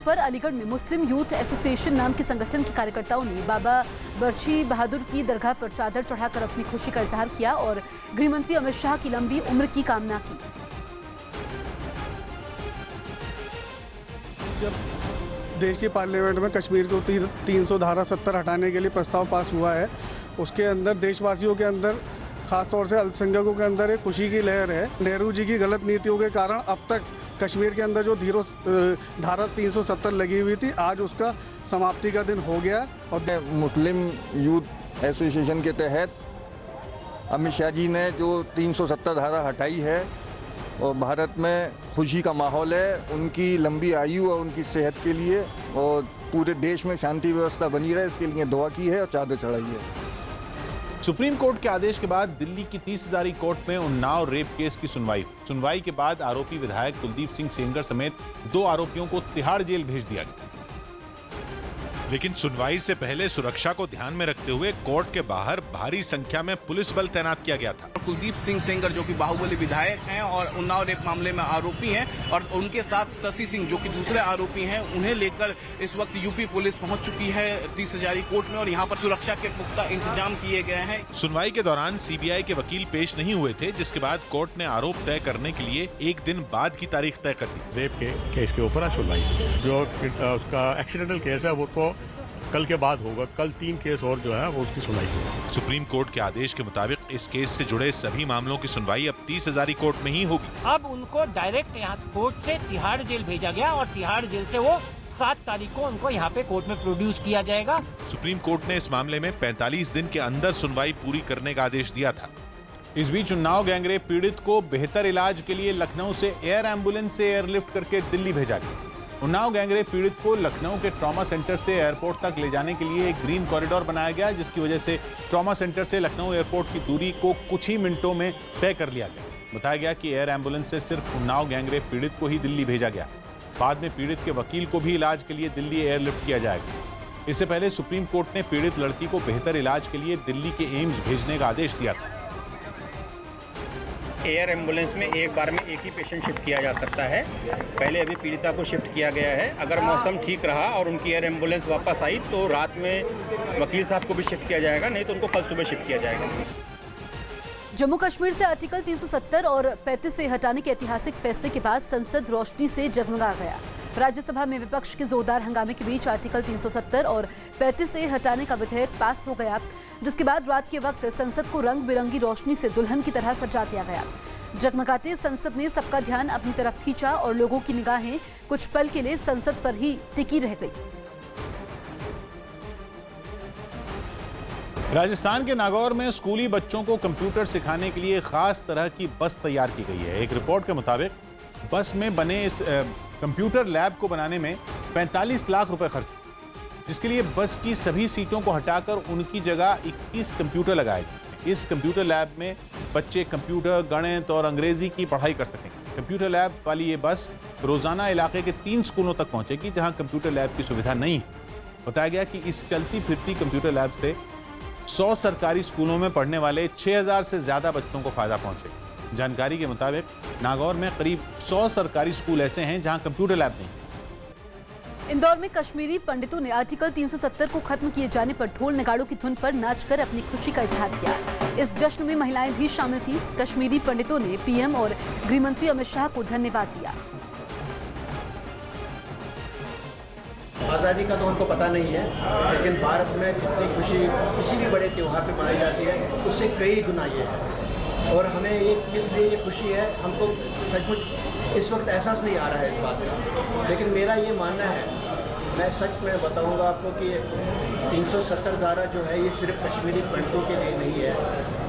पर अलीगढ़ में मुस्लिम youth association नाम के संगठन के कार्यकर्ताओं ने बाबा बर्छी बहादुर की दरगाह पर चादर चढ़ाकर अपनी खुशी का इजहार किया और गृह मंत्री अमित शाह की लंबी उम्र की कामना की। जब देश की पार्लियामेंट में कश्मीर को 300 धारा 70 हटाने के लिए प्रस्ताव पास हुआ है, उसके अंदर देशवासियों के अंदर खासतौर से अल्पसंख्यकों के अंदर एक खुशी की लहर है। नेहरू जी की गलत नीतियों के कारण अब तक कश्मीर के अंदर जो धारा 370 लगी हुई थी, आज उसका समाप्ति का दिन हो गया। और मुस्लिम यूथ एसोसिएशन के तहत अमित शाह जी ने जो 370 धारा हटाई है और भारत में खुशी का माहौल है, उनकी लंबी आयु और उनकी सेहत के लिए और पूरे देश में शांति व्यवस्था बनी रहे, इसके लिए दुआ की है और चादर चढ़ाई है। सुप्रीम कोर्ट के आदेश के बाद दिल्ली की 30 हजारी कोर्ट में उन्नाव रेप केस की सुनवाई के बाद आरोपी विधायक कुलदीप सिंह सेंगर समेत 2 आरोपियों को तिहाड़ जेल भेज दिया गया। लेकिन सुनवाई से पहले सुरक्षा को ध्यान में रखते हुए कोर्ट के बाहर भारी संख्या में पुलिस बल तैनात किया गया था। कुलदीप सिंह सेंगर जो कि बाहुबली विधायक हैं और उन्नाव रेप मामले में आरोपी हैं, और उनके साथ शशि सिंह जो कि दूसरे आरोपी हैं, उन्हें लेकर इस वक्त यूपी पुलिस पहुंच चुकी है 30 हजारी कोर्ट में और यहां पर सुरक्षा के पुख्ता इंतजाम किए गए हैं। सुनवाई के दौरान सीबीआई के वकील पेश नहीं हुए थे, जिसके बाद कोर्ट ने आरोप तय करने के लिए एक दिन बाद की तारीख तय कर दी। रेप के केस के ऊपर सुनवाई, जो उसका एक्सीडेंटल केस है वो तो कल के बाद होगा। कल 3 केस और जो है वो उसकी सुनवाई होगी। सुप्रीम कोर्ट के आदेश के मुताबिक इस केस से जुड़े सभी मामलों की सुनवाई अब 30 हजारी कोर्ट में ही होगी। अब उनको डायरेक्ट यहाँ कोर्ट से तिहाड़ जेल भेजा गया और तिहाड़ जेल से वो 7 तारीख को उनको यहाँ पे कोर्ट में प्रोड्यूस किया जाएगा। सुप्रीम कोर्ट ने इस मामले में 45 दिन के अंदर सुनवाई पूरी करने का आदेश दिया था। इस बीच उन्नाव गैंगरेप पीड़ित को बेहतर इलाज के लिए लखनऊ से एयर एम्बुलेंस से एयरलिफ्ट करके दिल्ली भेजा गया। उन्नाव गैंगरेप पीड़ित को लखनऊ के ट्रॉमा सेंटर से एयरपोर्ट तक ले जाने के लिए एक ग्रीन कॉरिडोर बनाया गया, जिसकी वजह से ट्रॉमा सेंटर से लखनऊ एयरपोर्ट की दूरी को कुछ ही मिनटों में तय कर लिया गया। बताया गया कि एयर एम्बुलेंस से सिर्फ उन्नाव गैंगरेप पीड़ित को ही दिल्ली भेजा गया। बाद में पीड़ित के वकील को भी इलाज के लिए दिल्ली एयरलिफ्ट किया जाएगा। इससे पहले सुप्रीम कोर्ट ने पीड़ित लड़की को बेहतर इलाज के लिए दिल्ली के एम्स भेजने का आदेश दिया था। एयर एम्बुलेंस में एक बार में एक ही पेशेंट शिफ्ट किया जा सकता है। पहले अभी पीड़िता को शिफ्ट किया गया है। अगर मौसम ठीक रहा और उनकी एयर एम्बुलेंस वापस आई तो रात में वकील साहब को भी शिफ्ट किया जाएगा, नहीं तो उनको कल सुबह शिफ्ट किया जाएगा। जम्मू कश्मीर से आर्टिकल 370 और 35 से हटाने के ऐतिहासिक फैसले के बाद संसद रोशनी से जगमगा गया। राज्यसभा में विपक्ष के जोरदार हंगामे के बीच आर्टिकल 370 और 35 से हटाने का विधेयक पास हो गया, जिसके बाद रात के वक्त संसद को रंग बिरंगी रोशनी से दुल्हन की तरह सजा दिया गया। जगमगाते संसद ने सबका ध्यान अपनी तरफ खींचा और लोगों की निगाहें कुछ पल के लिए संसद पर ही टिकी रह गई। राजस्थान के नागौर में स्कूली बच्चों को कंप्यूटर सिखाने के लिए खास तरह की बस तैयार की गई है। एक रिपोर्ट के मुताबिक बस में बने इस कंप्यूटर लैब को बनाने में 45 लाख रुपए खर्च, जिसके लिए बस की सभी सीटों को हटाकर उनकी जगह 21 कंप्यूटर लगाए गए। इस कंप्यूटर लैब में बच्चे कंप्यूटर, गणित और अंग्रेजी की पढ़ाई कर सकेंगे। कंप्यूटर लैब वाली ये बस रोजाना इलाके के 3 स्कूलों तक पहुंचेगी, जहां कंप्यूटर लैब की सुविधा नहीं है। बताया गया कि इस चलती फिरती कंप्यूटर लैब से 100 सरकारी स्कूलों में पढ़ने वाले 6000 से ज्यादा बच्चों को फायदा पहुंचेगा। जानकारी के मुताबिक नागौर में करीब 100 सरकारी स्कूल ऐसे हैं जहां कंप्यूटर लैब नहीं। इंदौर में कश्मीरी पंडितों ने आर्टिकल 370 को खत्म किए जाने पर ढोल नगाड़ों की धुन पर नाचकर अपनी खुशी का इजहार किया। इस जश्न में महिलाएं भी शामिल थीं। कश्मीरी पंडितों ने पीएम और गृह मंत्री अमित शाह को धन्यवाद दिया। आज़ादी का तो उनको पता नहीं है, लेकिन भारत में जितनी खुशी किसी भी बड़े त्यौहार पे मनाई जाती है, उससे कई गुना ये है। और हमें इसलिए ये खुशी है, हमको सचमुच इस वक्त एहसास नहीं आ रहा है इस बात का, लेकिन मेरा ये मानना है, मैं सच में बताऊंगा आपको कि 370 धारा जो है ये सिर्फ कश्मीरी पंडितों के लिए नहीं है,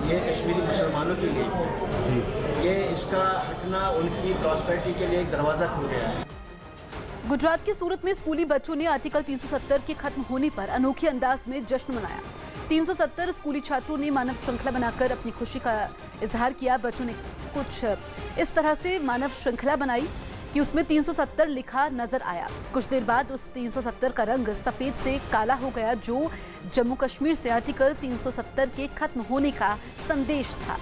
ये कश्मीरी मुसलमानों के लिए है। ये इसका हटना उनकी प्रॉस्पेरिटी के लिए एक दरवाज़ा खुल गया है। गुजरात के सूरत में स्कूली बच्चों ने आर्टिकल 370 के खत्म होने पर अनोखे अंदाज में जश्न मनाया। 370 स्कूली छात्रों ने मानव श्रृंखला बनाकर अपनी खुशी का इजहार किया। बच्चों ने कुछ इस तरह से मानव श्रृंखला बनाई कि उसमें 370 लिखा नजर आया। कुछ देर बाद उस 370 का रंग सफेद से काला हो गया, जो जम्मू कश्मीर से आर्टिकल 370 के खत्म होने का संदेश था।